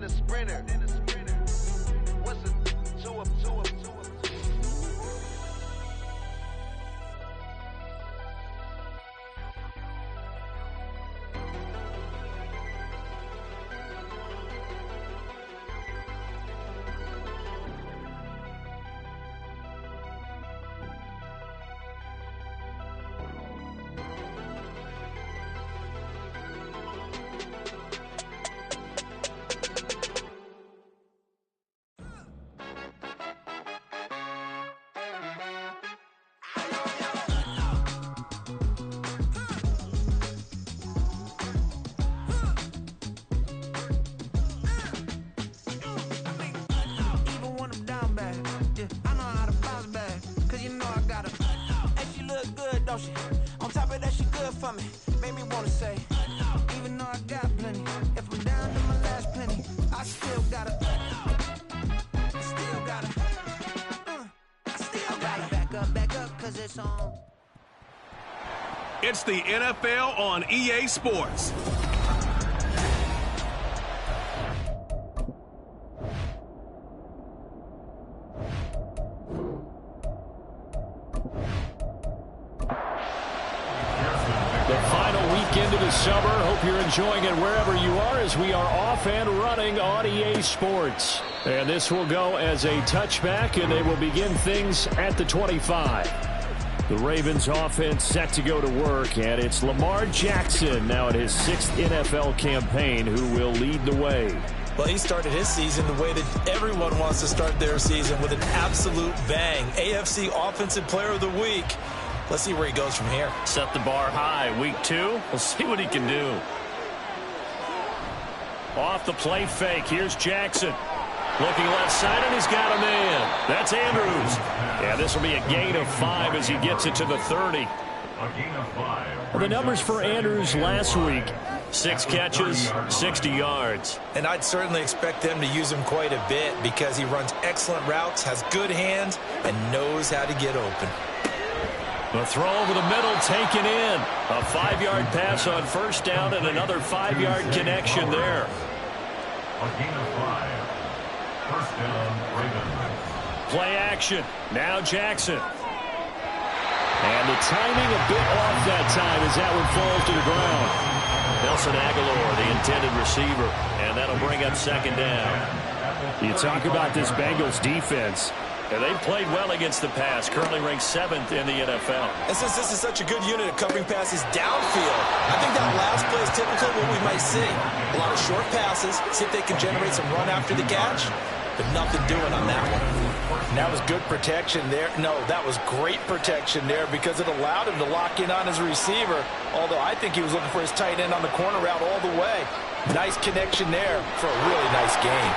a sprinter. What's a two up? On top of that, she good for me. Made me wanna say, even though I got plenty, if I'm down to my last penny, I still gotta back up, cause it's on. It's the NFL on EA Sports. Into the summer. Hope you're enjoying it wherever you are as we are off and running on EA Sports. And this will go as a touchback, and they will begin things at the 25. The Ravens offense set to go to work, and it's Lamar Jackson now in his 6th NFL campaign who will lead the way. Well, he started his season the way that everyone wants to start their season, with an absolute bang. AFC Offensive Player of the Week. Let's see where he goes from here. Set the bar high. Week 2, we'll see what he can do. Off the play fake. Here's Jackson. Looking left side, and he's got a man. That's Andrews. Yeah, this will be a gain of 5 as he gets it to the 30. Well, the numbers for Andrews last week: 6 catches, 60 yards. And I'd certainly expect them to use him quite a bit because he runs excellent routes, has good hands, and knows how to get open. The throw over the middle taken in. A 5-yard pass on first down and another 5-yard connection there. A gain of 5. First down, Ravens. Play action. Now Jackson. And the timing a bit off that time as that one falls to the ground. Nelson Aguilar, the intended receiver, and that'll bring up second down. You talk about this Bengals defense. And they've played well against the pass, currently ranked 7th in the NFL. And since this is such a good unit of covering passes downfield, I think that last play is typical of what we might see. A lot of short passes, see if they can generate some run after the catch, but nothing doing on that one. And that was good protection there. No, that was great protection there because it allowed him to lock in on his receiver, although I think he was looking for his tight end on the corner route all the way. Nice connection there for a really nice game.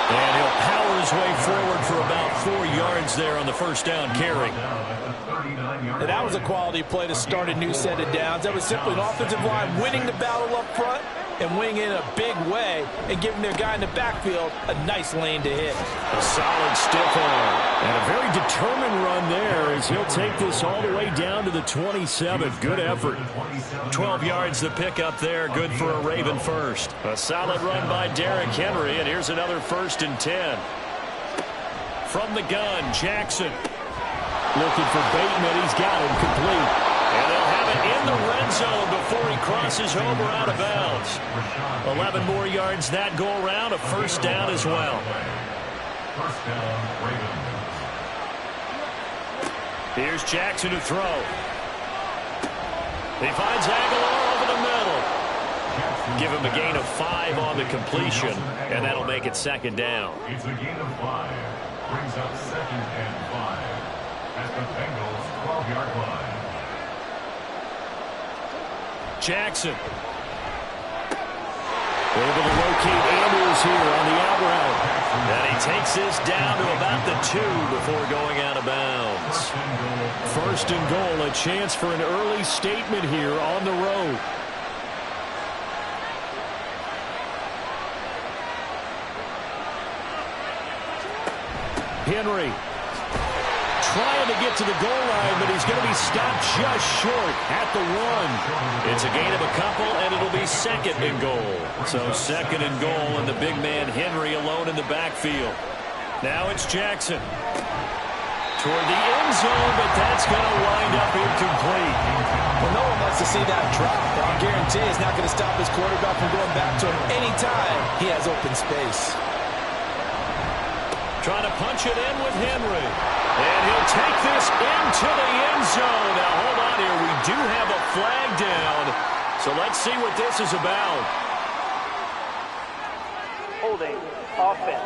And he'll power his way forward for about 4 yards there on the first down carry. And that was a quality play to start a new set of downs. That was simply an offensive line winning the battle up front and winning in a big way and giving their guy in the backfield a nice lane to hit. A solid stiff arm. And a very determined run there as he'll take this all the way down to the 27. Good effort. 12 yards the pickup there. Good for a Raven first. A solid run by Derrick Henry, and here's another 1st and 10. From the gun, Jackson. Looking for Bateman. He's got him complete. And they'll have it in the red zone before he crosses over out of bounds. 11 more yards that go around. A first down as well. First down, Ravens. Here's Jackson to throw. He finds Aguilar over the middle. Give him a gain of 5 on the completion, and that'll make it second down. It's a gain of 5. Brings up 2nd and 5 at the Bengals 12-yard line. Jackson. Able to locate Andrews here on the out route. And he takes this down to about the 2 before going out of bounds. 1st and goal, a chance for an early statement here on the road. Henry trying to get to the goal line, but he's going to be stopped just short at the 1. It's a gain of a couple, and it'll be second and goal. So second and goal, and the big man Henry alone in the backfield. Now it's Jackson. Toward the end zone, but that's going to wind up incomplete. Well, no one wants to see that drop. But I'll guarantee it's not going to stop his quarterback from going back to him anytime he has open space. Trying to punch it in with Henry. And he'll take this into the end zone. Now, hold on here. We do have a flag down. So let's see what this is about. Holding offense.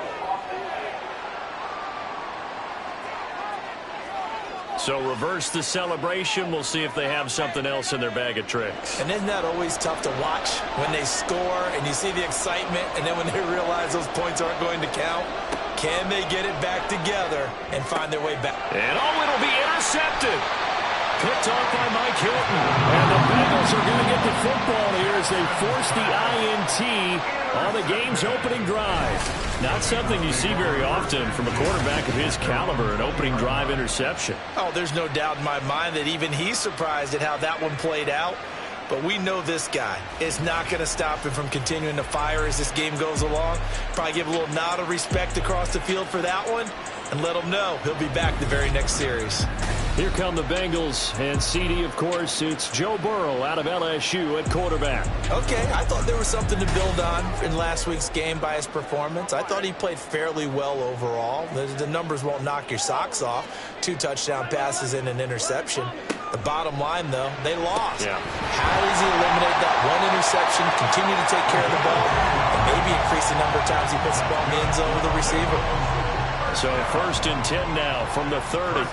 So reverse the celebration. We'll see if they have something else in their bag of tricks. And isn't that always tough to watch when they score and you see the excitement, and then when they realize those points aren't going to count? Can they get it back together and find their way back? And it'll be intercepted. Picked off by Mike Hilton. And the Bengals are going to get the football here as they force the INT on the game's opening drive. Not something you see very often from a quarterback of his caliber, an opening drive interception. Oh, there's no doubt in my mind that even he's surprised at how that one played out. But we know this guy is not going to stop him from continuing to fire as this game goes along. Probably give a little nod of respect across the field for that one and let him know he'll be back the very next series. Here come the Bengals, and CD, of course, it's Joe Burrow out of LSU at quarterback. Okay, I thought there was something to build on in last week's game by his performance. I thought he played fairly well overall. The numbers won't knock your socks off. 2 touchdown passes and an interception. The bottom line, though, they lost. Yeah. How does he eliminate that one interception, continue to take care of the ball, and maybe increase the number of times he puts the ball in the end zone with the receiver? So 1st and 10 now from the 30.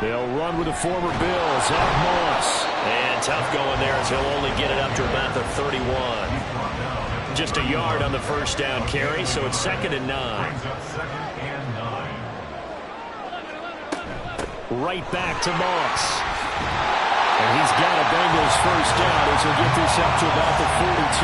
They'll run with the former Bill, Zach Moss. And tough going there as he'll only get it up to about the 31. Just a yard on the first down carry, so it's 2nd and 9. Right back to Moss. And he's got a Bengals first down as he'll get this up to about the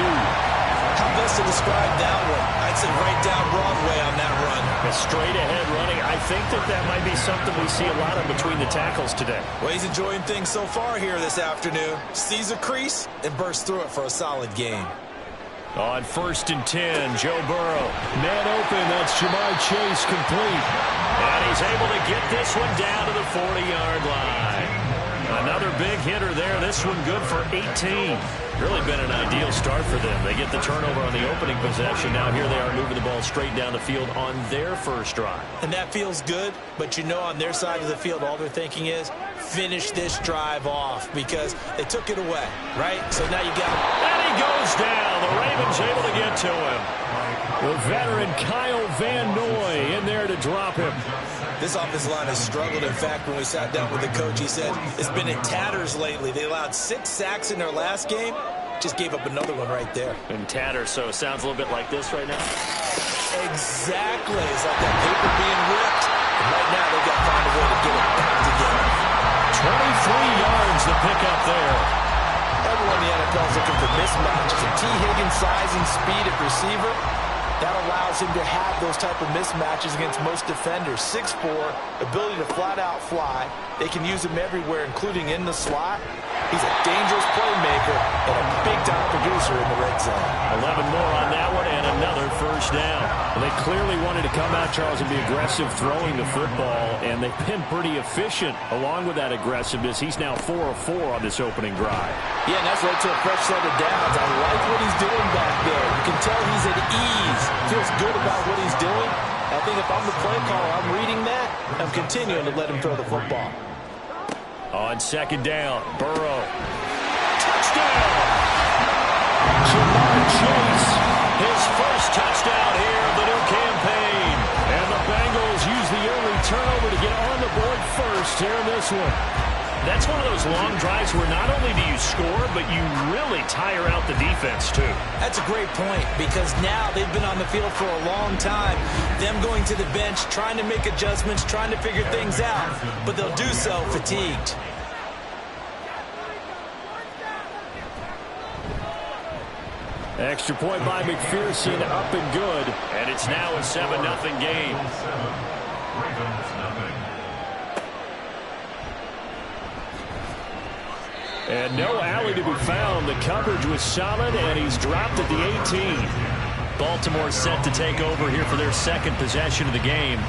42. How best to describe that one? I'd say right down Broadway on that run. A straight-ahead running. I think that might be something we see a lot of between the tackles today. Well, he's enjoying things so far here this afternoon. Sees a crease and bursts through it for a solid game. On 1st and 10, Joe Burrow. Man open, that's Jamar Chase complete. And he's able to get this one down to the 40-yard line. Another big hitter there. This one good for 18. Really been an ideal start for them. They get the turnover on the opening possession. Now here they are moving the ball straight down the field on their first drive. And that feels good, but you know on their side of the field all they're thinking is finish this drive off because they took it away, right? So now you got it. And he goes down. The Ravens able to get to him. The veteran Kyle Van Noy in there to drop him. This offensive line has struggled. In fact, when we sat down with the coach, he said it's been in tatters lately. They allowed 6 sacks in their last game. Just gave up another one right there. In tatters, so it sounds a little bit like this right now. Exactly. It's like that paper being ripped. And right now, they've got to find a way to get it back together. 23 yards to pick up there. Everyone in the NFL is looking for mismatches. And T. Higgins' size and speed at receiver, that allows him to have those type of mismatches against most defenders. 6'4", ability to flat-out fly. They can use him everywhere, including in the slot. He's a dangerous playmaker and a big-time producer in the red zone. 11 more on that one and another first down. Well, they clearly wanted to come out, Charles, and be aggressive throwing the football, and they've been pretty efficient along with that aggressiveness. He's now 4 of 4 on this opening drive. Yeah, and that's led to a fresh set of downs. I like what he's doing back there. You can tell he's at ease. Feels good about what he's doing. I think if I'm the play caller, I'm reading that. I'm continuing to let him throw the football. On 2nd down, Burrow. Touchdown! Jamar Chase, his first touchdown here of the new campaign. And the Bengals use the early turnover to get on the board first here in this one. That's one of those long drives where not only do you score, but you really tire out the defense, too. That's a great point because now they've been on the field for a long time. Them going to the bench, trying to make adjustments, trying to figure things out, but they'll do so fatigued. Extra point by McPherson, up and good. And it's now a 7-0 game. And no alley to be found. The coverage was solid, and he's dropped at the 18. Baltimore set to take over here for their second possession of the game.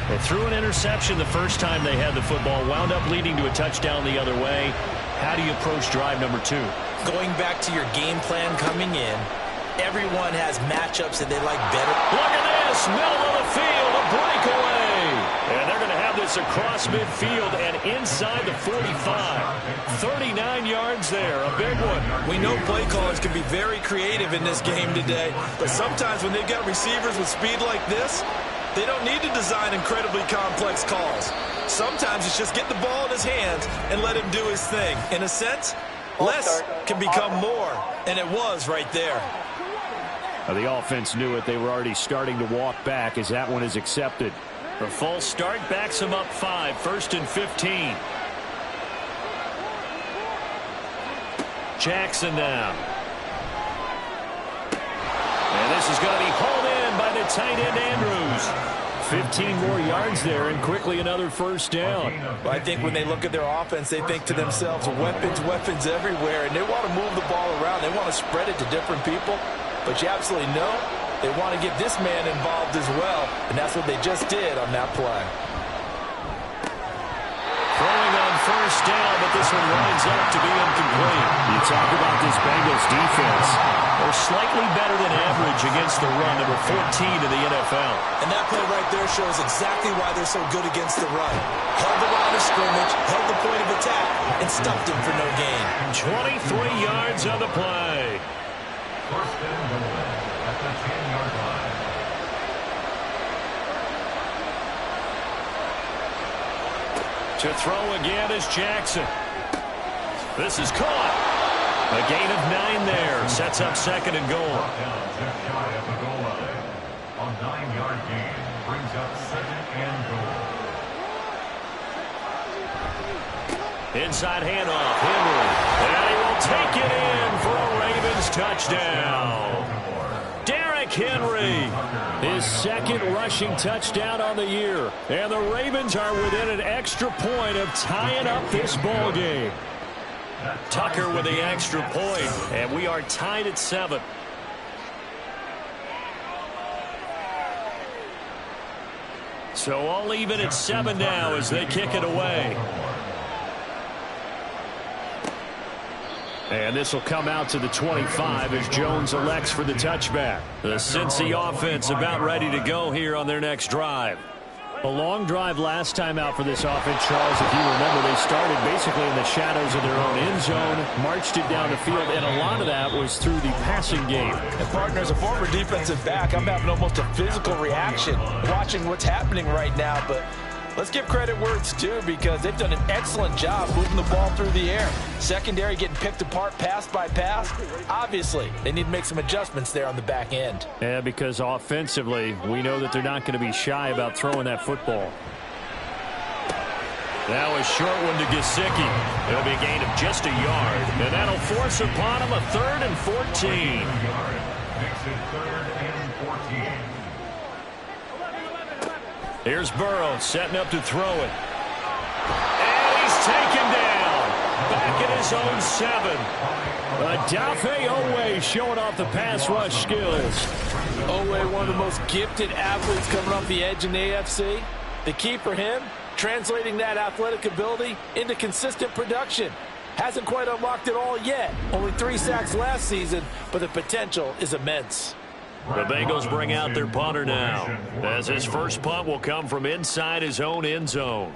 They threw an interception the first time they had the football, wound up leading to a touchdown the other way. How do you approach drive number 2? Going back to your game plan coming in, everyone has matchups that they like better. Look at this, middle of the field, a breakaway. And they're going to have this across midfield and inside the 45. 39 yards there, a big one. We know play callers can be very creative in this game today, but sometimes when they've got receivers with speed like this, they don't need to design incredibly complex calls. Sometimes it's just get the ball in his hands and let him do his thing. In a sense, less can become more, and it was right there. The offense knew it. They were already starting to walk back as that one is accepted. The false start backs him up 5, 1st and 15. Jackson now. And this is going to be hauled in by the tight end Andrews. 15 more yards there and quickly another first down. Well, I think when they look at their offense, they think to themselves, weapons, weapons everywhere, and they want to move the ball around. They want to spread it to different people, but you absolutely know they want to get this man involved as well, and that's what they just did on that play. Throwing on first down, but this one lines up to be incomplete. You talk about this Bengals defense. They're slightly better than average against the run, number 14 in the NFL. And that play right there shows exactly why they're so good against the run. Held the line of scrimmage, held the point of attack, and stuffed him for no gain. 23 yards on the play. First and goal at the 10-yard line. To throw again is Jackson. This is caught. A gain of 9 there. Sets up 2nd and goal. Down just shy of the goal line. A 9-yard gain brings up 2nd and goal. Inside handoff. Henry. And he will take it in for a Ravens touchdown. Derrick Henry. His 2nd rushing touchdown on the year. And the Ravens are within an extra point of tying up this ball game. Tucker with the extra point, and we are tied at 7. So all even at 7 now as they kick it away. And this will come out to the 25 as Jones elects for the touchback. The Cincy offense about ready to go here on their next drive. A long drive last time out for this offense, Charles. If you remember, they started basically in the shadows of their own end zone, marched it down the field, and a lot of that was through the passing game. And partner, as a former defensive back, I'm having almost a physical reaction watching what's happening right now, but let's give credit where it's due because they've done an excellent job moving the ball through the air. Secondary getting picked apart pass by pass. Obviously, they need to make some adjustments there on the back end. Yeah, because offensively, we know that they're not going to be shy about throwing that football. Now a short one to Gesicki. It'll be a gain of just a yard, and that'll force upon him a 3rd and 14. Makes it 3rd and 14. Here's Burrow setting up to throw it. And he's taken down. Back at his own 7. Odafe Oweh showing off the pass rush skills. Oweh, one of the most gifted athletes coming off the edge in the AFC. The key for him, translating that athletic ability into consistent production. Hasn't quite unlocked it all yet. Only 3 sacks last season, but the potential is immense. The Bengals bring out their punter now, as his first punt will come from inside his own end zone.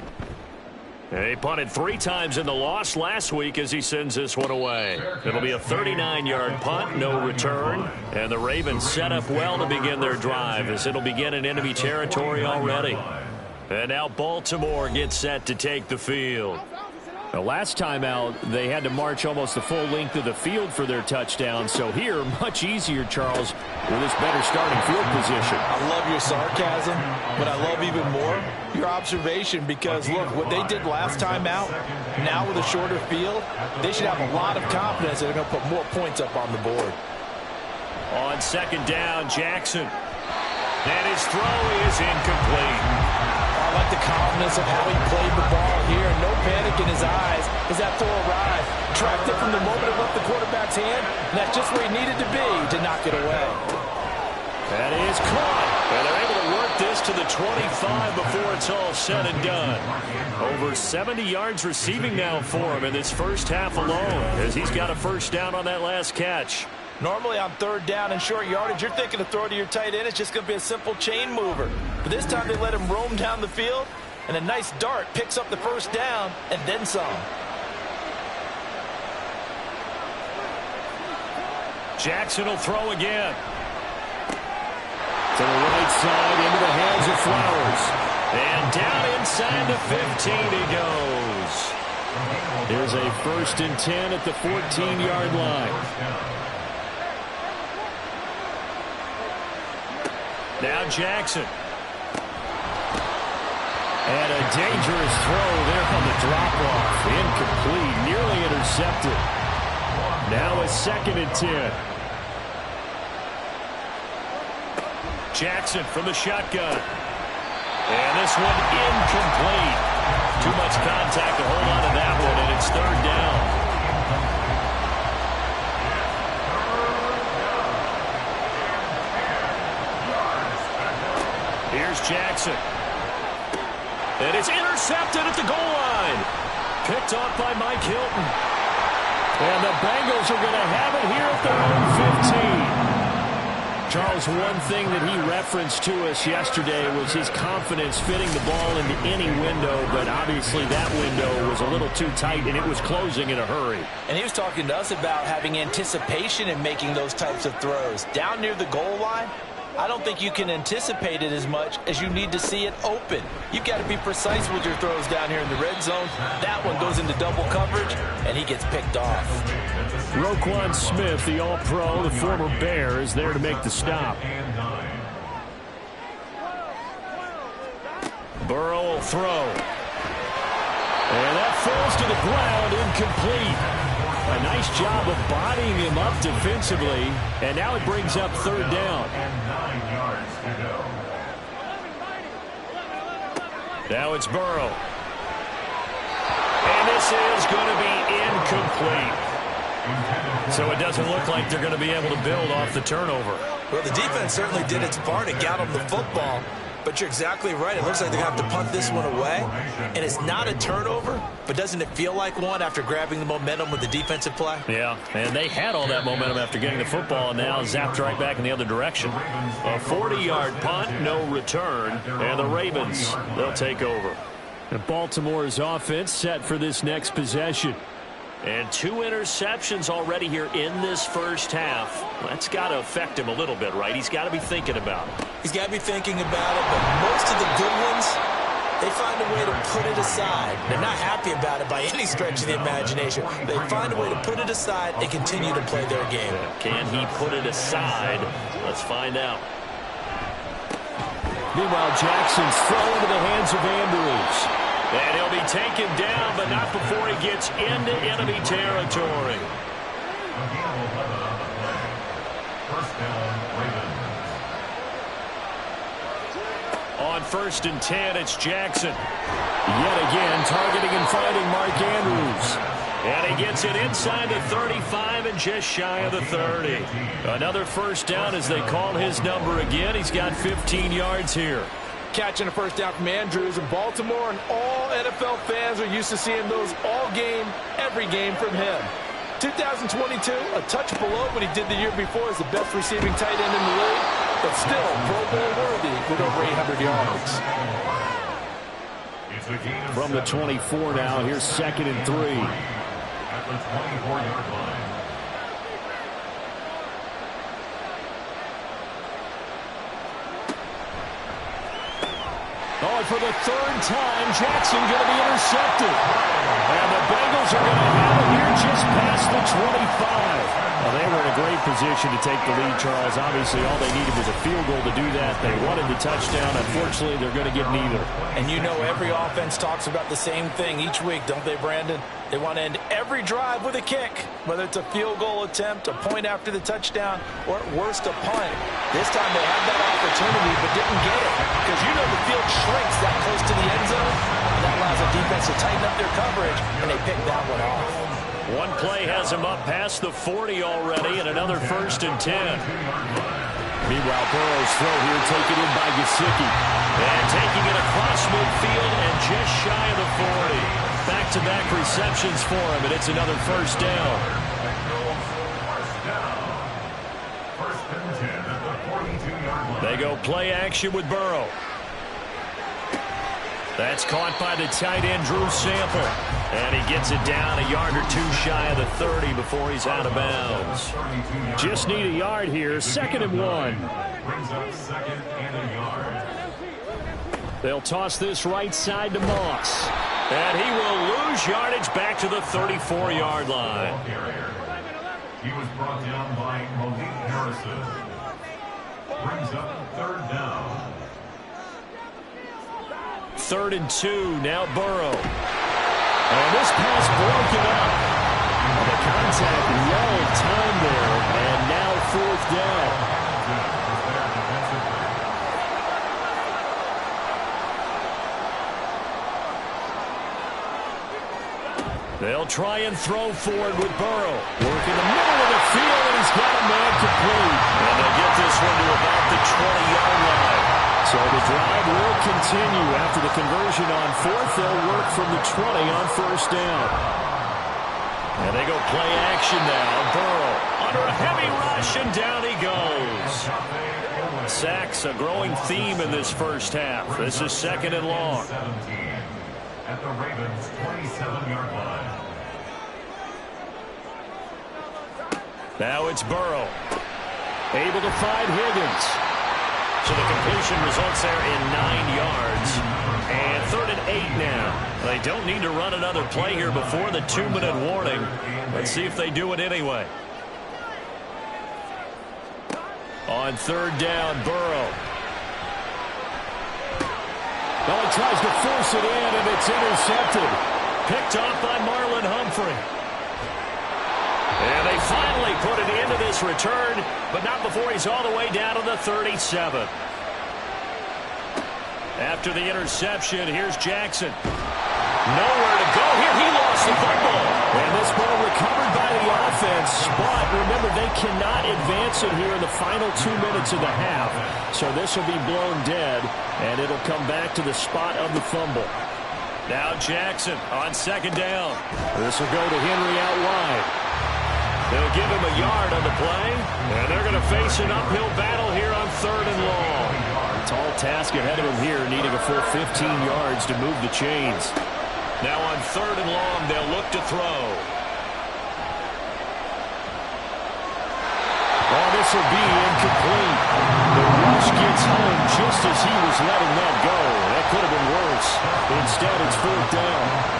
He punted 3 times in the loss last week as he sends this one away. It'll be a 39-yard punt, no return, and the Ravens set up well to begin their drive as it'll begin in enemy territory already. And now Baltimore gets set to take the field. The last time out, they had to march almost the full length of the field for their touchdown. So here, much easier, Charles, with this better starting field position. I love your sarcasm, but I love even more your observation because, look, what they did last time out, now with a shorter field, they should have a lot of confidence that they're going to put more points up on the board. On second down, Jackson. And his throw is incomplete. I like the calmness of how he played the ball here. No panic in his eyes as that throw arrived. Tracked it from the moment it left the quarterback's hand. And that's just where he needed to be to knock it away. That is caught. And they're able to work this to the 25 before it's all said and done. Over 70 yards receiving now for him in this first half alone, as he's got a first down on that last catch. Normally on third down and short yardage, you're thinking to throw to your tight end. It's just going to be a simple chain mover. But this time they let him roam down the field, and a nice dart picks up the first down and then some. Jackson will throw again. To the right side, into the hands of Flowers. And down inside the 15 he goes. Here's a 1st and 10 at the 14-yard line. Now Jackson. And a dangerous throw there on the drop-off. Incomplete, nearly intercepted. Now a 2nd and 10. Jackson from the shotgun. And this one incomplete. Too much contact to hold on to that one, and it's 3rd down. Here's Jackson. And it's intercepted at the goal line. Picked off by Mike Hilton. And the Bengals are going to have it here at their own 15. Charles, one thing that he referenced to us yesterday was his confidence fitting the ball into any window, but obviously that window was a little too tight, and it was closing in a hurry. And he was talking to us about having anticipation in making those types of throws. Down near the goal line, I don't think you can anticipate it as much as you need to see it open. You've got to be precise with your throws down here in the red zone. That one goes into double coverage, and he gets picked off. Roquan Smith, the All-Pro, the former Bear, is there to make the stop. Burrow will throw. And that falls to the ground, incomplete. A nice job of bodying him up defensively, and now it brings up 3rd down. Now it's Burrow. And this is going to be incomplete. So it doesn't look like they're going to be able to build off the turnover. Well, the defense certainly did its part and got them the football. But you're exactly right. It looks like they're going to have to punt this one away. And it's not a turnover, but doesn't it feel like one after grabbing the momentum with the defensive play? Yeah, and they had all that momentum after getting the football, and now zapped right back in the other direction. A 40-yard punt, no return, and the Ravens, they'll take over. And Baltimore's offense set for this next possession. And 2 interceptions already here in this first half. That's got to affect him a little bit, right? He's got to be thinking about it. He's got to be thinking about it, but most of the good ones, they find a way to put it aside. They're not happy about it by any stretch of the imagination. They find a way to put it aside and continue to play their game. Can he put it aside? Let's find out. Meanwhile, Jackson's throw into the hands of Andrews. And he'll be taken down, but not before he gets into enemy territory. On 1st and 10, it's Jackson. Yet again, targeting and finding Mark Andrews. And he gets it inside the 35 and just shy of the 30. Another first down as they call his number again. He's got 15 yards here. Catching a first down from Andrews in Baltimore, and all NFL fans are used to seeing those all game, every game from him. 2022, a touch below what he did the year before as the best receiving tight end in the league, but still Pro Bowl worthy with over 800 yards. From the 24 now, here's 2nd and 3. At the 24-yard line. Oh, for the 3rd time, Jackson going to be intercepted. And the Bengals are going to have it here just past the 25. Well, they were in a great good position to take the lead, Charles. Obviously, all they needed was a field goal to do that. They wanted the touchdown. Unfortunately, they're going to get neither. And you know every offense talks about the same thing each week, don't they, Brandon? They want to end every drive with a kick, whether it's a field goal attempt, a point after the touchdown, or at worst a punt. This time they had that opportunity but didn't get it because you know the field shrinks that close to the end zone, and that allows the defense to tighten up their coverage, and they picked that one off. One play has him up past the 40 already, and another 1st and 10. Meanwhile, Burrow's throw here taken in by Gesicki. And taking it across midfield and just shy of the 40. Back-to-back receptions for him, and it's another 1st down. First and 10 at the 42-yard line. They go play action with Burrow. That's caught by the tight end, Drew Sample. And he gets it down a yard or two shy of the 30 before he's out of bounds. Just need a yard here, 2nd and 1. Brings up 2nd and a yard. They'll toss this right side to Moss. And he will lose yardage back to the 34-yard line. He was brought down by Malik Harrison. Brings up 3rd down. 3rd and 2, now Burrow. And this pass broken up. The contact well timed there, and now 4th down. They'll try and throw forward with Burrow. Work in the middle of the field, and he's got a man complete. And they get this one to about the 20-yard line. So the drive will continue. After the conversion on 4th, they'll work from the 20 on 1st down. And they go play action now. Burrow under a heavy rush, and down he goes. Sacks a growing theme in this first half. This is 2nd and long. 17 at the Ravens' 27-yard line. Now it's Burrow. Able to find Higgins. So the completion results there in 9 yards. And 3rd and 8 now. They don't need to run another play here before the 2-minute warning. Let's see if they do it anyway. On 3rd down, Burrow. Well, he tries to force it in, and it's intercepted. Picked off by Marlon Humphrey. And they finally put it into this return, but not before he's all the way down to the 37. After the interception, here's Jackson. Nowhere to go here. He lost the football. And this ball recovered by the offense. But remember, they cannot advance it here in the final 2 minutes of the half. So this will be blown dead, and it'll come back to the spot of the fumble. Now Jackson on 2nd down. This will go to Henry out wide. They'll give him a yard on the play, and they're going to face an uphill battle here on 3rd and long. Tall task ahead of him here, needing a full 15 yards to move the chains. Now on 3rd and long, they'll look to throw. Oh, this will be incomplete. The rush gets home just as he was letting that go. That could have been worse. Instead, it's 4th down.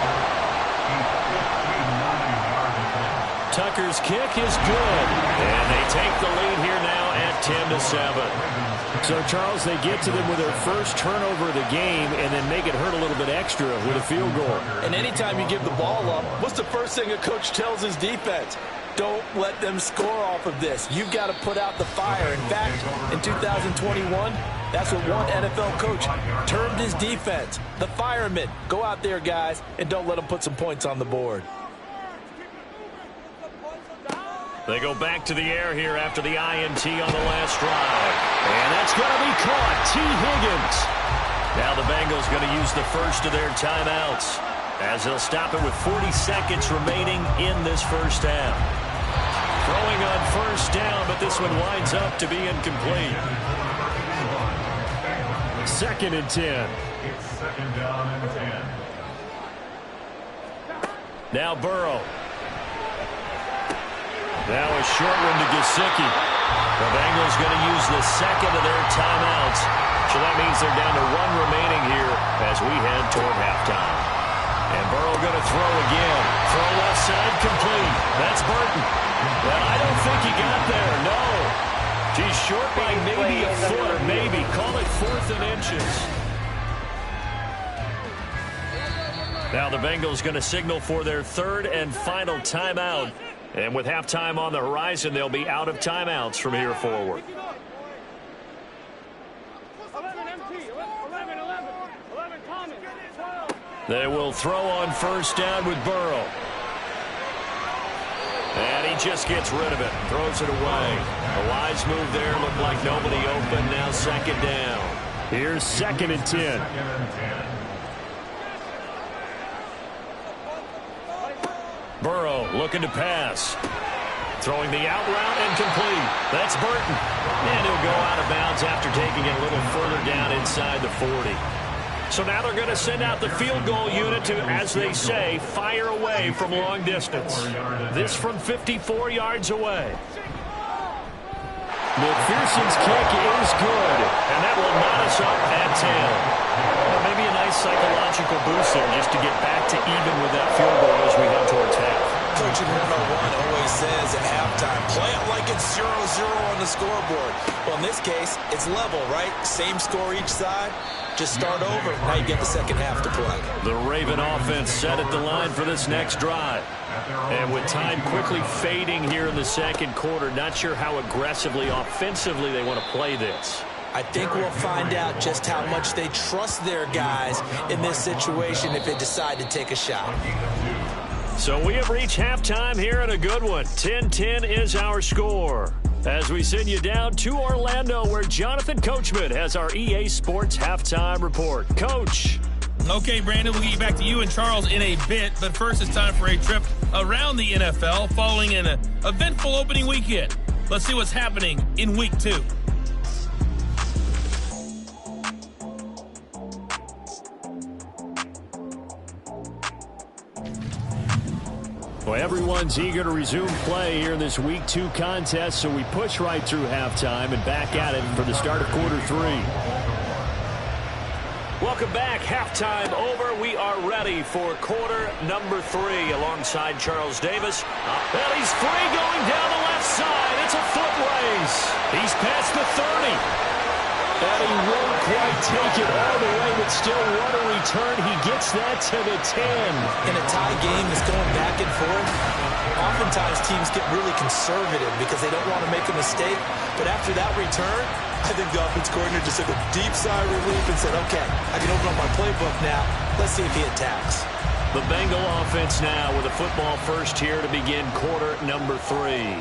Tucker's kick is good. And they take the lead here now at 10-7. So, Charles, they get to them with their first turnover of the game and then make it hurt a little bit extra with a field goal. And anytime you give the ball up, what's the first thing a coach tells his defense? Don't let them score off of this. You've got to put out the fire. In fact, in 2021, that's what one NFL coach termed his defense. The firemen. Go out there, guys, and don't let them put some points on the board. They go back to the air here after the INT on the last drive. And that's going to be caught. T. Higgins. Now the Bengals going to use the first of their timeouts as they'll stop it with 40 seconds remaining in this first half. Throwing on 1st down, but this one winds up to be incomplete. 2nd and 10. It's 2nd down and 10. Now Burrow. Now a short one to Gesicki. The Bengals going to use the 2nd of their timeouts. So that means they're down to 1 remaining here as we head toward halftime. And Burrow going to throw again. Throw left side, complete. That's Burton. Well, I don't think he got there, no. He's short by maybe a foot, maybe. Call it 4th and inches. Now the Bengals going to signal for their 3rd and final timeout. And with halftime on the horizon, they'll be out of timeouts from here forward. 11 common. 12. They will throw on 1st down with Burrow. And he just gets rid of it. Throws it away. A wise move there. Looked like nobody open. Now 2nd down. Here's 2nd and 10. Burrow looking to pass. Throwing the out route and complete. That's Burton. And he'll go out of bounds after taking it a little further down inside the 40. So now they're going to send out the field goal unit to, as they say, fire away from long distance. This from 54 yards away. McPherson's kick is good. And that will knot us up at 10. Well, maybe a nice psychological boost there just to get back to even with that field goal as we head towards half. Coaching 101 always says at halftime, play it like it's 0-0 on the scoreboard. Well, in this case, it's level, right? Same score each side. Just start over. Now you get the second half to play. The Raven offense set at the line for this next drive. And with time quickly fading here in the 2nd quarter, not sure how aggressively, offensively they want to play this. I think we'll find out just how much they trust their guys in this situation if they decide to take a shot. So we have reached halftime here in a good one. 10-10 is our score. As we send you down to Orlando, where Jonathan Coachman has our EA Sports halftime report. Coach. Okay, Brandon, we'll get back to you and Charles in a bit. But first, it's time for a trip around the NFL following an eventful opening weekend. Let's see what's happening in Week 2. Well, everyone's eager to resume play here in this Week 2 contest, so we push right through halftime and back at it for the start of quarter 3. Welcome back. Halftime over. We are ready for quarter number 3 alongside Charles Davis. Well, he's free going down the left side. It's a foot race. He's past the 30. And he won't quite take it all the way, but still what a return. He gets that to the 10. In a tie game that's going back and forth, oftentimes teams get really conservative because they don't want to make a mistake. But after that return, I think the offense coordinator just took a deep sigh of relief and said, okay, I can open up my playbook now. Let's see if he attacks. The Bengal offense now with a football first here to begin quarter number 3.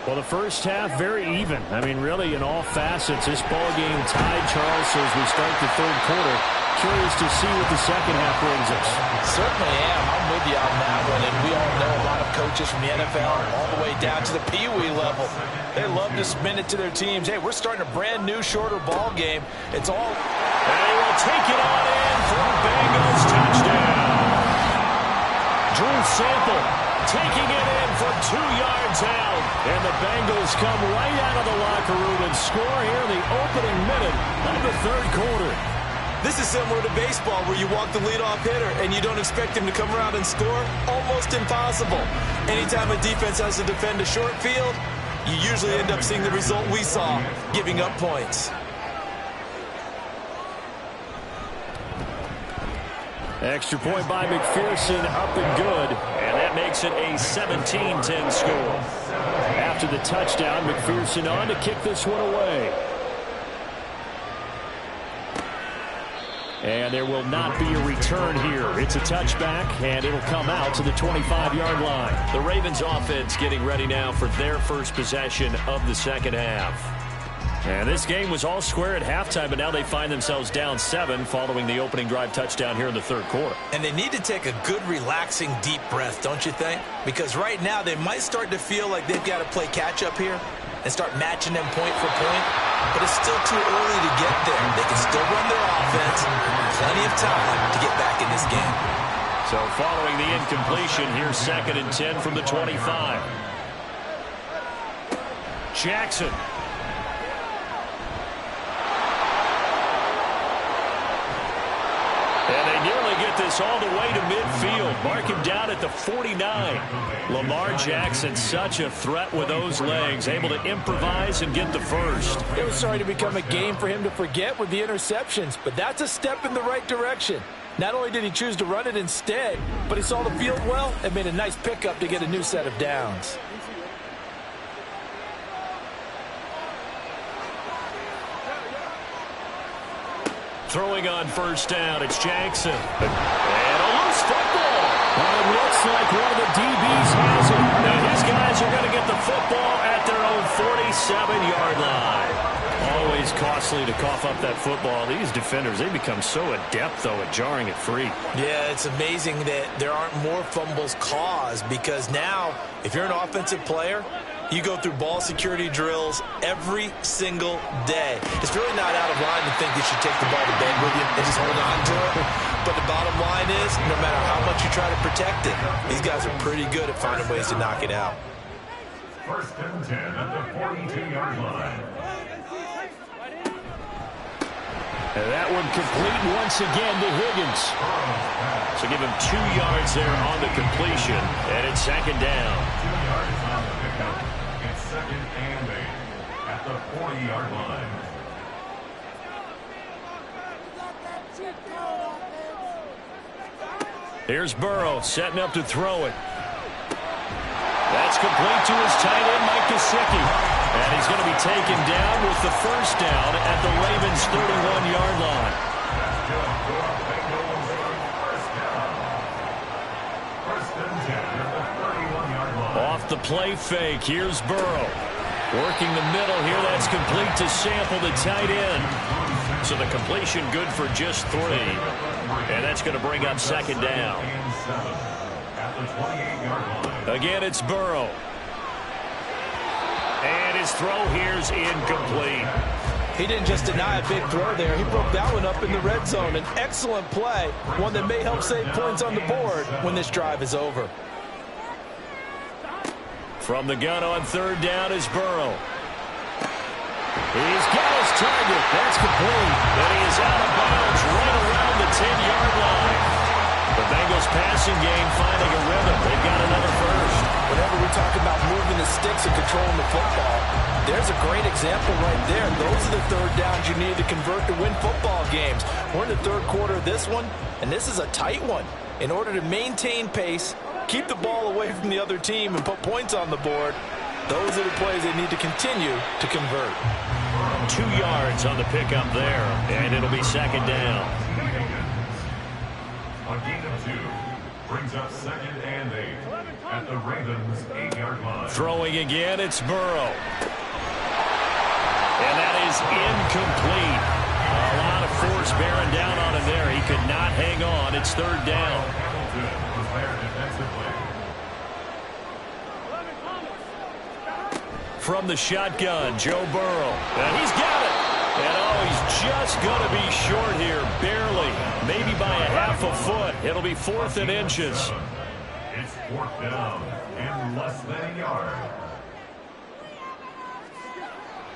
Well, the first half, very even. I mean, really, in all facets, this ball game tied, Charles, so as we start the 3rd quarter. Curious to see what the second half brings us. Certainly am. I'm with you on that one. And we all know a lot of coaches from the NFL all the way down to the Pee-wee level. They love to spin it to their teams. Hey, we're starting a brand new, shorter ball game. It's all... They will take it on in for a Bengals touchdown. Drew Sample taking it in from 2 yards out. And the Bengals come right out of the locker room and score here in the opening minute of the 3rd quarter. This is similar to baseball where you walk the leadoff hitter and you don't expect him to come around and score. Almost impossible. Anytime a defense has to defend a short field, you usually end up seeing the result we saw, giving up points. Extra point by McPherson, up and good. And that makes it a 17-10 score. After the touchdown, McPherson on to kick this one away. And there will not be a return here. It's a touchback, and it'll come out to the 25-yard line. The Ravens offense getting ready now for their first possession of the second half. And this game was all square at halftime, but now they find themselves down 7 following the opening drive touchdown here in the 3rd quarter. And they need to take a good, relaxing, deep breath, don't you think? Because right now they might start to feel like they've got to play catch-up here and start matching them point for point. But it's still too early to get there. They can still run their offense. Plenty of time to get back in this game. So following the incompletion, here's 2nd and 10 from the 25. Jackson. And they nearly get this this all the way to midfield. Mark him down at the 49. Lamar Jackson, such a threat with those legs, able to improvise and get the first. It was starting to become a game for him to forget with the interceptions, but that's a step in the right direction. Not only did he choose to run it instead, but he saw the field well and made a nice pickup to get a new set of downs. Throwing on first down, it's Jackson. And a loose football. Well, it looks like one of the DBs has it. Now his guys are going to get the football at their own 47-yard line. Always costly to cough up that football. These defenders, they become so adept, though, at jarring it free. Yeah, it's amazing that there aren't more fumbles caused, because now, if you're an offensive player, you go through ball security drills every single day. It's really not out of line to think you should take the ball to bed with you and just hold on to it. But the bottom line is, no matter how much you try to protect it, these guys are pretty good at finding ways to knock it out. First and 10 at the 42-yard line. And that one complete once again to Higgins. So give him 2 yards there on the completion, and it's second down. 2 yards on the pickup. It's second and 8 at the 40-yard line. Here's Burrow setting up to throw it. That's complete to his tight end, Mike Gesicki. And he's going to be taken down with the first down at the Ravens' 31-yard line. First and 10 at the 31-yard line. Off the play fake, here's Burrow. Working the middle here, that's complete to Sample, the tight end. So the completion good for just 3. And that's going to bring up second down. At the 28-yard line. Again, it's Burrow. And his throw here's incomplete. He didn't just deny a big throw there. He broke that one up in the red zone. An excellent play, one that may help save points on the board when this drive is over. From the gun on third down is Burrow. He's got his target. That's complete. And he is out of bounds right around the 10-yard line. The Bengals passing game finding a rhythm. They've got another first. Whenever we talk about moving the sticks and controlling the football, there's a great example right there. Those are the third downs you need to convert to win football games. We're in the third quarter of this one, and this is a tight one. In order to maintain pace, keep the ball away from the other team, and put points on the board, those are the plays they need to continue to convert. 2 yards on the pickup there, and it'll be second down. A gain of 2 brings up second and 8 at the Ravens' 8-yard line. Throwing again, it's Burrow. And that is incomplete. A lot of force bearing down on him there. He could not hang on. It's third down. Hamilton was there defensively. From the shotgun, Joe Burrow. And he's got it. And oh, he's just going to be short here, barely. Maybe by a half a foot. It'll be 4th and inches. It's 4th down and less than a yard.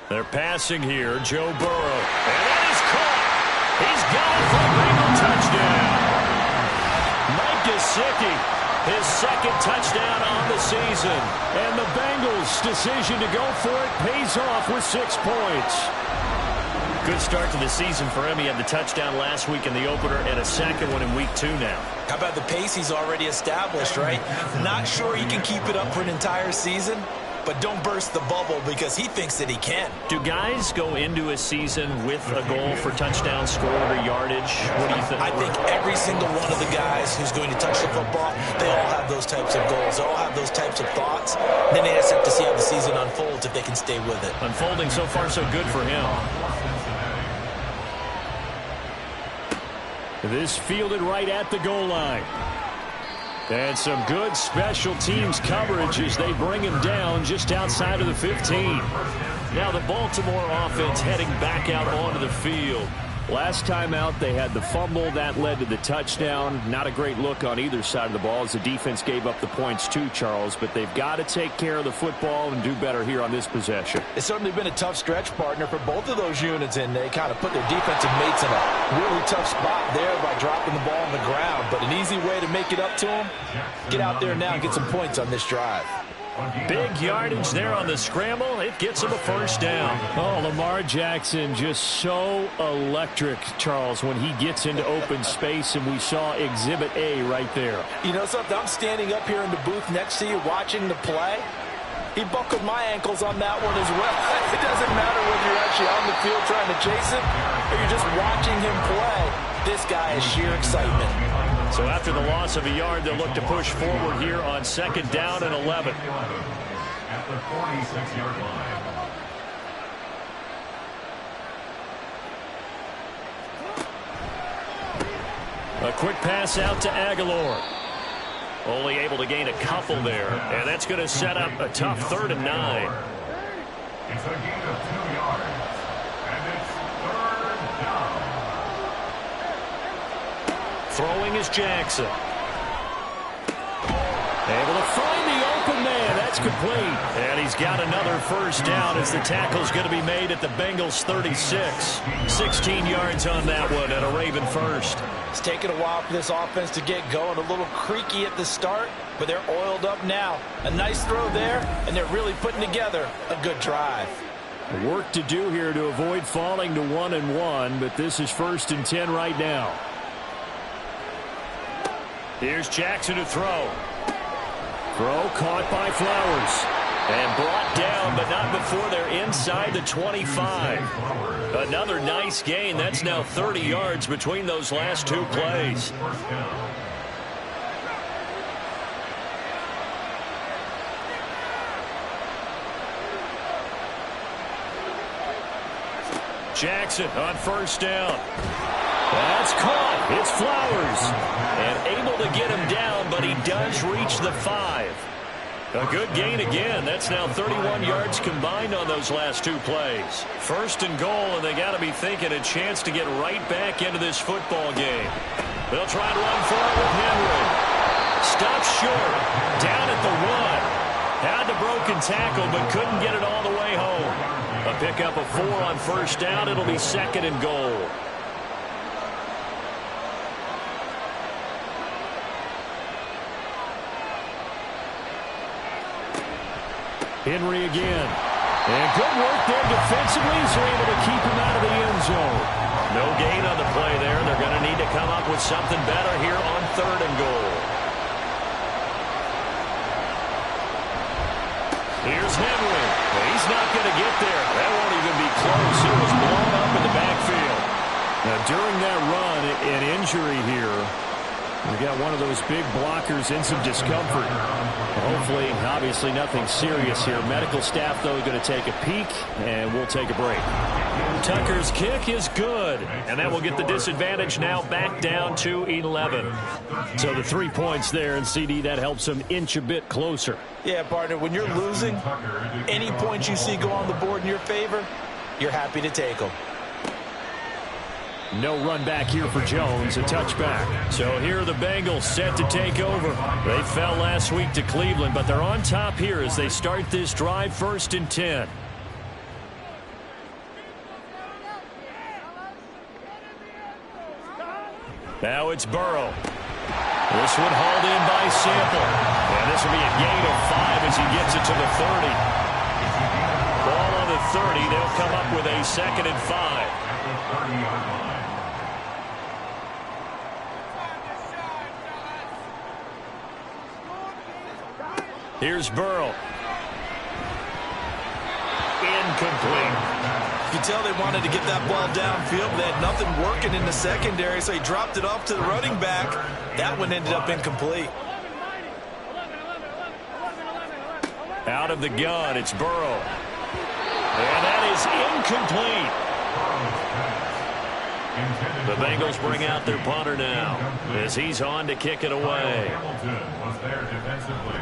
They're passing here, Joe Burrow. And that is caught. He's got it for a Bengal touchdown. Mike Gesicki, his second touchdown on the season. And the Bengals' decision to go for it pays off with 6 points. Good start to the season for him. He had the touchdown last week in the opener and a second one in week 2 now. How about the pace he's already established, right? Not sure he can keep it up for an entire season, but don't burst the bubble because he thinks that he can. Do guys go into a season with a goal for touchdown scored or yardage? What do you think? I think every single one of the guys who's going to touch the football, they all have those types of goals. They all have those types of thoughts. Then they just have to see how the season unfolds if they can stay with it. Unfolding so far so good for him. This fielded right at the goal line. And some good special teams coverage as they bring him down just outside of the 15. Now the Baltimore offense heading back out onto the field. Last time out, they had the fumble. That led to the touchdown. Not a great look on either side of the ball as the defense gave up the points too, Charles. But they've got to take care of the football and do better here on this possession. It's certainly been a tough stretch, partner, for both of those units, and they kind of put their defensive mates in a really tough spot there by dropping the ball on the ground. But an easy way to make it up to them, get out there now and get some points on this drive. Big yardage there on the scramble. It gets him a first down. Oh, Lamar Jackson just so electric, Charles, when he gets into open space, and we saw Exhibit A right there. You know something? I'm standing up here in the booth next to you watching the play. He buckled my ankles on that one as well. It doesn't matter whether you're actually on the field trying to chase him or you're just watching him play. This guy is sheer excitement. So after the loss of a yard, they'll look to push forward here on second down and 11. At the 46-yard line. A quick pass out to Aguilar. Only able to gain a couple there, and that's going to set up a tough 3rd and 9. It's a gain of 2 yards, and it's 3rd down. Throwing is Jackson. Able to find the open man. That's complete. And he's got another first down as the tackle's going to be made at the Bengals 36. 16 yards on that one and a Raven first. It's taken a while for this offense to get going. A little creaky at the start, but they're oiled up now. A nice throw there, and they're really putting together a good drive. Work to do here to avoid falling to 1-1, but this is 1st and 10 right now. Here's Jackson to throw. Throw caught by Flowers. And brought down, but not before they're inside the 25. Another nice gain. That's now 30 yards between those last 2 plays. Jackson on first down. That's caught. It's Flowers. And able to get him down, but he does reach the 5. A good gain again. That's now 31 yards combined on those last 2 plays. 1st and goal, and they got to be thinking a chance to get right back into this football game. They'll try and run for it with Henry. Stopped short. Down at the 1. Had the broken tackle, but couldn't get it all the way home. A pickup of 4 on first down. It'll be 2nd and goal. Henry again. And good work there defensively, so able to keep him out of the end zone. No gain on the play there. They're going to need to come up with something better here on 3rd and goal. Here's Henry. He's not going to get there. That won't even be close. It was blown up in the backfield. Now, during that run, an injury here. We got one of those big blockers in some discomfort. Hopefully, obviously, nothing serious here. Medical staff, though, going to take a peek, and we'll take a break. Tucker's kick is good, and that will get the disadvantage now back down to 11. So the 3 points there, and CD, that helps them inch a bit closer. Yeah, partner, when you're losing, any points you see go on the board in your favor, you're happy to take them. No run back here for Jones, a touchback. So here are the Bengals set to take over. They fell last week to Cleveland, but they're on top here as they start this drive 1st and 10. Now it's Burrow. This one hauled in by Sample. And this will be a gain of 5 as he gets it to the 30. Ball on the 30. They'll come up with a 2nd and 5. Here's Burrow. Incomplete. You can tell they wanted to get that ball downfield. They had nothing working in the secondary, so he dropped it off to the running back. That one ended up incomplete. Out of the gun, it's Burrow. And that is incomplete. The Bengals bring out their punter now as he's on to kick it away. Hamilton was there defensively.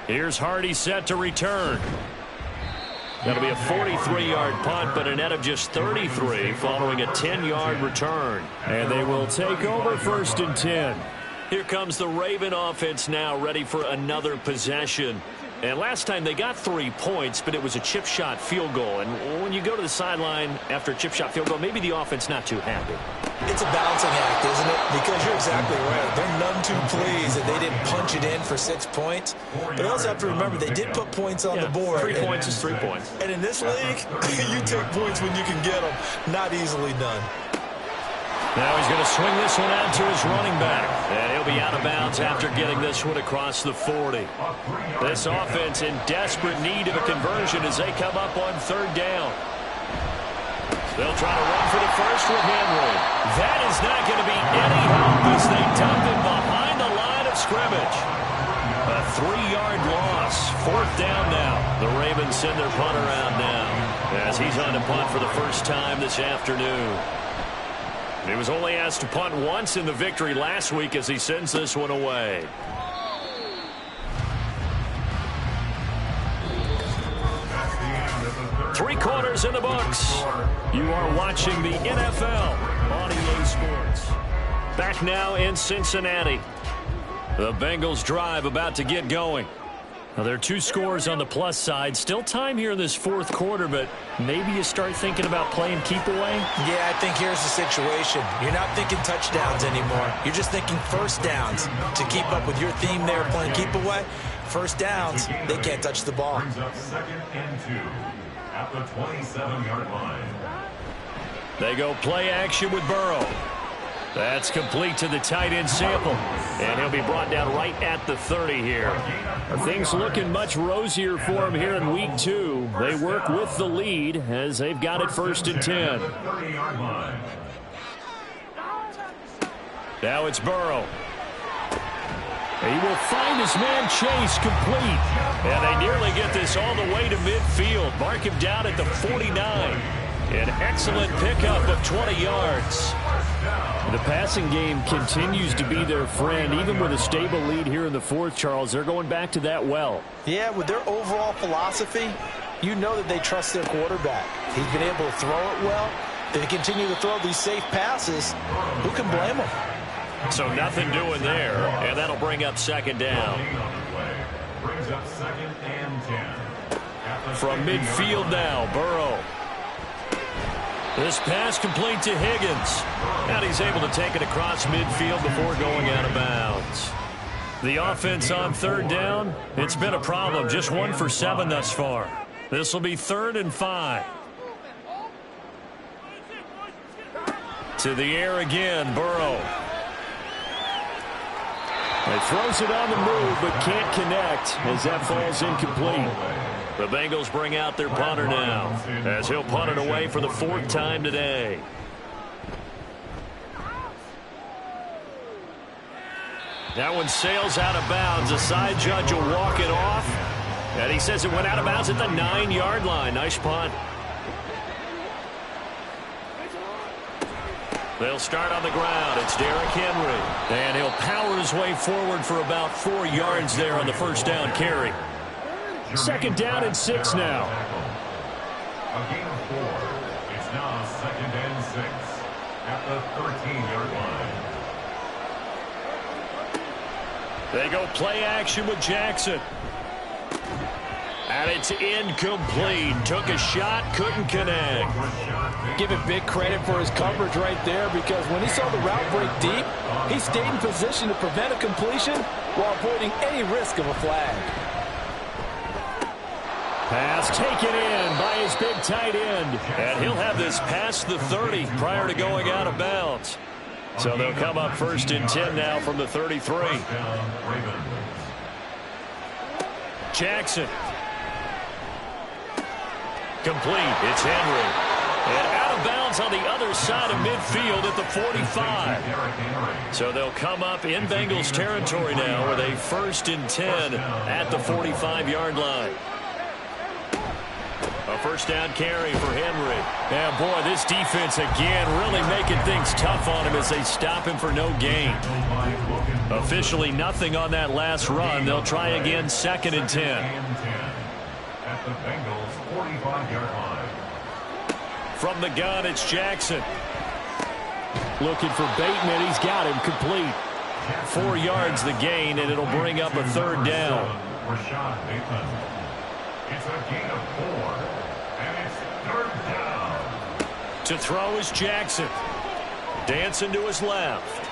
Here's Hardy set to return. That'll be a 43-yard punt, but a net of just 33 following a 10-yard return. And they will take over 1st and 10. Here comes the Raven offense now, ready for another possession. And last time they got 3 points, but it was a chip shot field goal. And when you go to the sideline after a chip shot field goal, maybe the offense not too happy. It's a balancing act, isn't it? Because you're exactly right. They're none too pleased that they didn't punch it in for 6 points. But you also have to remember they did put points on the board. 3 points is 3 points. And in this league, you take points when you can get them. Not easily done. Now he's going to swing this one out to his running back. And he'll be out of bounds after getting this one across the 40. This offense in desperate need of a conversion as they come up on 3rd down. They'll try to run for the first with Henry. That is not going to be any help as they dump him behind the line of scrimmage. A 3-yard loss. 4th down now. The Ravens send their punter out now as he's on to punt for the first time this afternoon. He was only asked to punt once in the victory last week as he sends this one away. Three quarters in the books. You are watching the NFL on EA Sports. Back now in Cincinnati. The Bengals drive about to get going. Now, there are 2 scores on the plus side. Still time here in this 4th quarter, but maybe you start thinking about playing keep away? Yeah, I think here's the situation. You're not thinking touchdowns anymore. You're just thinking first downs. To keep up with your theme there, playing keep away, first downs, they can't touch the ball. Brings up 2nd and 2 at the 27-yard line. They go play action with Burrow. That's complete to the tight end Sample. And he'll be brought down right at the 30 here. Things looking much rosier for him here in week 2. They work with the lead as they've got it 1st and 10. Now it's Burrow. He will find his man Chase complete. And they nearly get this all the way to midfield. Mark him down at the 49. An excellent pickup of 20 yards. The passing game continues to be their friend, even with a stable lead here in the 4th, Charles. They're going back to that well. Yeah, with their overall philosophy, you know that they trust their quarterback. He's been able to throw it well. They continue to throw these safe passes. Who can blame them? So nothing doing there, and that'll bring up 2nd down. Brings up 2nd and 10. From midfield now, Burrow. This pass complete to Higgins. And he's able to take it across midfield before going out of bounds. The offense on 3rd down, it's been a problem. Just 1 for 7 thus far. This will be 3rd and 5. To the air again, Burrow. He throws it on the move, but can't connect as that falls incomplete. The Bengals bring out their punter now as he'll punt it away for the 4th time today. That one sails out of bounds. The side judge will walk it off. And he says it went out of bounds at the 9-yard line. Nice punt. They'll start on the ground. It's Derrick Henry. And he'll power his way forward for about 4 yards there on the 1st down carry. 2nd down and 6 now. A gain of 4. It's now 2nd and 6 at the 13-yard line. They go play action with Jackson. And it's incomplete. Took a shot, couldn't connect. Give it big credit for his coverage right there, because when he saw the route break deep, he stayed in position to prevent a completion while avoiding any risk of a flag. Pass taken in by his big tight end. And he'll have this past the 30 prior to going out of bounds. So they'll come up 1st and 10 now from the 33. Jackson. Complete. It's Henry. And out of bounds on the other side of midfield at the 45. So they'll come up in Bengals territory now with a 1st and 10 at the 45-yard line. A 1st down carry for Henry. And boy, this defense again really making things tough on him as they stop him for no gain. Officially nothing on that last run. They'll try again 2nd and 10. at the Bengals 45-yard line. From the gun, it's Jackson. Looking for Bateman. He's got him complete. 4 yards the gain, and it'll bring up a third down. It's a gain of 4, and it's third down. To throw is Jackson. Dancing to his left.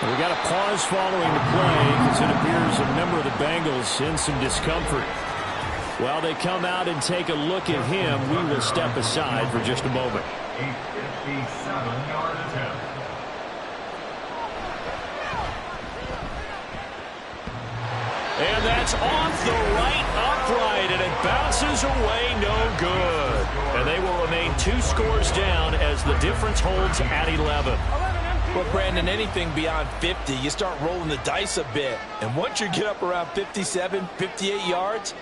We got a pause following the play because it appears a member of the Bengals in some discomfort. While they come out and take a look at him, we will step aside for just a moment. A 57-yard attempt. And that's off the right upright, and it bounces away no good. And they will remain 2 scores down as the difference holds at 11. Well, Brandon, anything beyond 50, you start rolling the dice a bit. And once you get up around 57, 58 yards,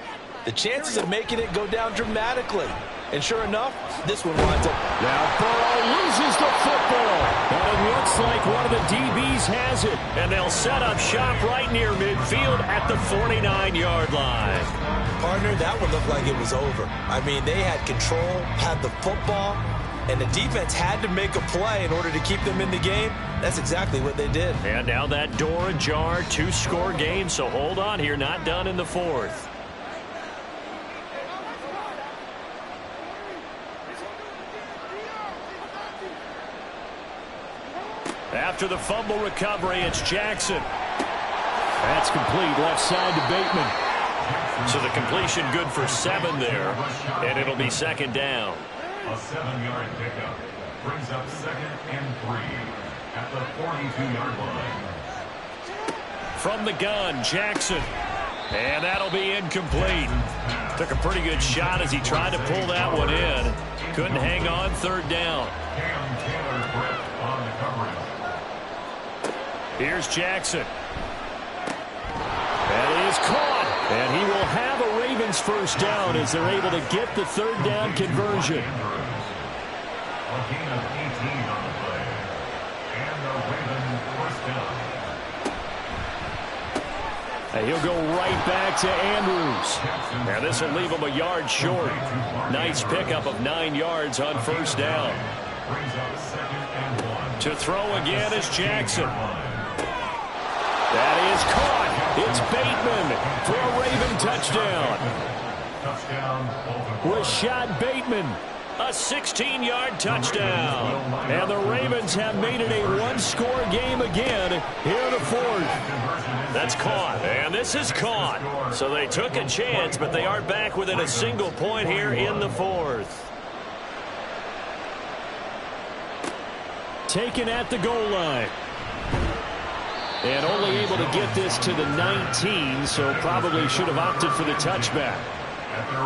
the chances of making it go down dramatically. And sure enough, this one winds up. Now Burrow loses the football. And it looks like one of the DBs has it. And they'll set up shop right near midfield at the 49-yard line. Partner, that one looked like it was over. I mean, they had control, had the football, and the defense had to make a play in order to keep them in the game. That's exactly what they did. And now that door ajar, 2-score game, so hold on here, not done in the 4th. After the fumble recovery, it's Jackson. That's complete, left side to Bateman. So the completion good for 7 there, and it'll be second down. A 7-yard pickup brings up 2nd and 3 at the 42-yard line. From the gun, Jackson. And that'll be incomplete. Took a pretty good shot as he tried to pull that one in. Couldn't hang on, third down. Cam Taylor-Britt on the coverage. Here's Jackson. That is caught. And he will have a Ravens first down as they're able to get the third down conversion. A gain of 18 on the play. And the Ravens first down. And he'll go right back to Andrews. Now this will leave him a yard short. Nice pickup of 9 yards on first down. Brings up 2nd and 1. To throw again is Jackson. That is caught. It's Bateman for a Raven touchdown. Touchdown, Rashad Bateman, a 16-yard touchdown. And the Ravens have made it a 1-score game again here in the 4th. That's caught, and this is caught. So they took a chance, but they are back within a single point here in the 4th. Taken at the goal line. And only able to get this to the 19, so probably should have opted for the touchback.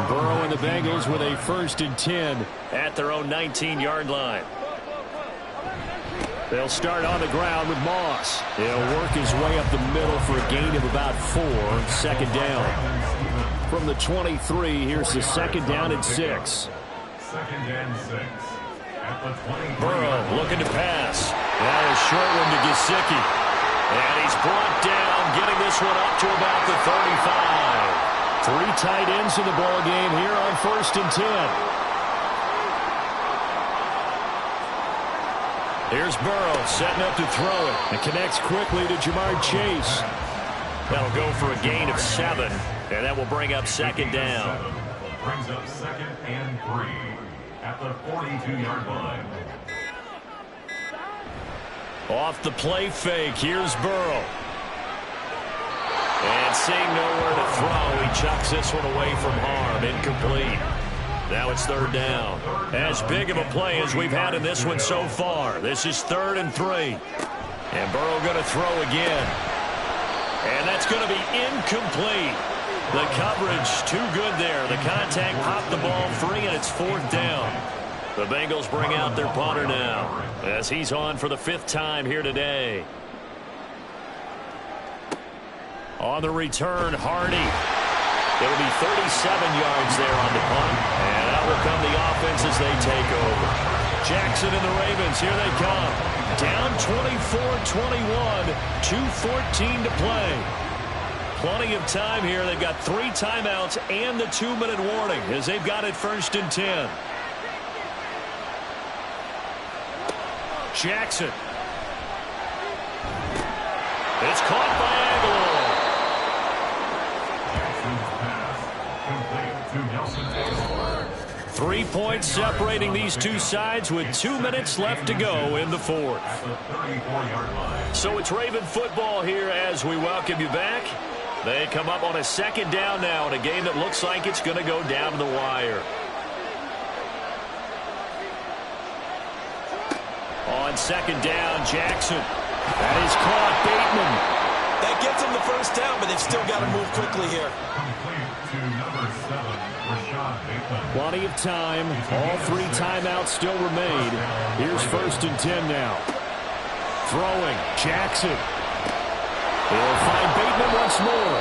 Burrow and the Bengals with a 1st and 10 at their own 19-yard line. They'll start on the ground with Moss. He'll work his way up the middle for a gain of about 4, second down. From the 23, here's the second down and 6. 2nd and 6. At the 23. Burrow looking to pass. That is short one to Gesicki. And he's brought down, getting this one up to about the 35. 3 tight ends in the ball game here on 1st and 10. Here's Burrow setting up to throw it. And connects quickly to Jamar Chase. That'll go for a gain of 7. And that will bring up second down. Brings up 2nd and 3 at the 42-yard line. Off the play fake, here's Burrow. And seeing nowhere to throw, he chucks this one away from harm. Incomplete. Now it's third down. As big of a play as we've had in this one so far. This is 3rd and 3. And Burrow going to throw again. And that's going to be incomplete. The coverage too good there. The contact popped the ball free, and it's 4th down. The Bengals bring out their punter now as he's on for the 5th time here today. On the return, Hardy. It'll be 37 yards there on the punt, and out will come the offense as they take over. Jackson and the Ravens, here they come. Down 24-21, 2:14 to play. Plenty of time here. They've got 3 timeouts and the 2-minute warning as they've got it 1st and 10. Jackson. It's caught by Aguilar. 3 points separating these two sides with 2 minutes left to go in the 4th. So it's Raven football here as we welcome you back. They come up on a 2nd down now in a game that looks like it's going to go down to the wire. On 2nd down, Jackson. That is caught. Bateman. That gets them the 1st down, but they've still got to move quickly here. Plenty of time. All 3 timeouts still remain. Here's 1st and 10 now. Throwing. Jackson. He'll find Bateman once more.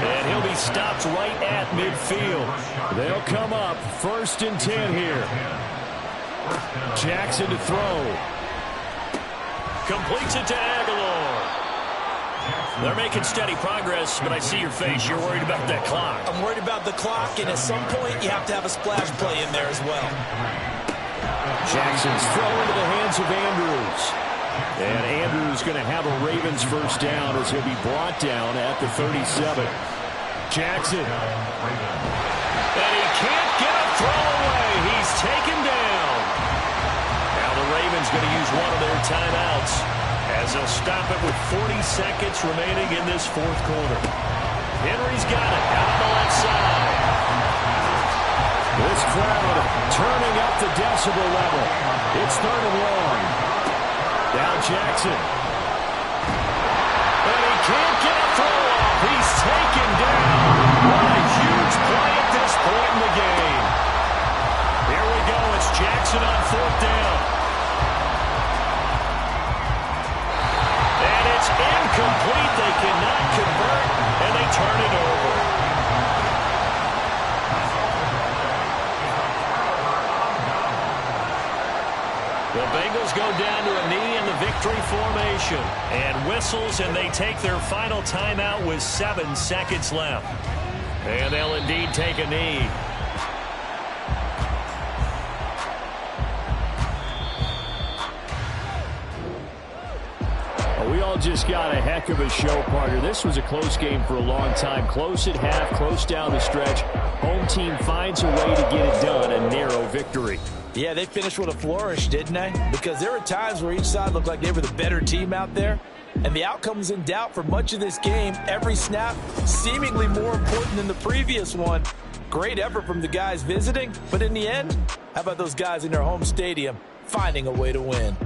And he'll be stopped right at midfield. They'll come up 1st and 10 here. Jackson to throw. Completes it to Aguilar. They're making steady progress, but I see your face. You're worried about that clock. I'm worried about the clock, and at some point you have to have a splash play in there as well. Jackson's throw into the hands of Andrews. And Andrews going to have a Ravens 1st down as he'll be brought down at the 37. Jackson. And he can't get a throw away. He's taken down. Now the Ravens going to use one of their timeouts as they'll stop it with 40 seconds remaining in this 4th quarter. Henry's got it out on the left side. This crowd turning up the decibel level. It's 3rd and long. Now Jackson. And he can't get a throw off. He's taken down. What a huge play at this point in the game. Here we go. It's Jackson on 4th down. And it's incomplete. They cannot convert, and they turn it over. The Bengals go down to a knee in the victory formation and whistles, and they take their final timeout with 7 seconds left. And they'll indeed take a knee. We all just got a heck of a show, partner. This was a close game for a long time. Close at half, close down the stretch. Home team finds a way to get it done, a narrow victory. Yeah, they finished with a flourish, didn't they? Because there were times where each side looked like they were the better team out there. And the outcome was in doubt for much of this game. Every snap seemingly more important than the previous one. Great effort from the guys visiting. But in the end, how about those guys in their home stadium finding a way to win?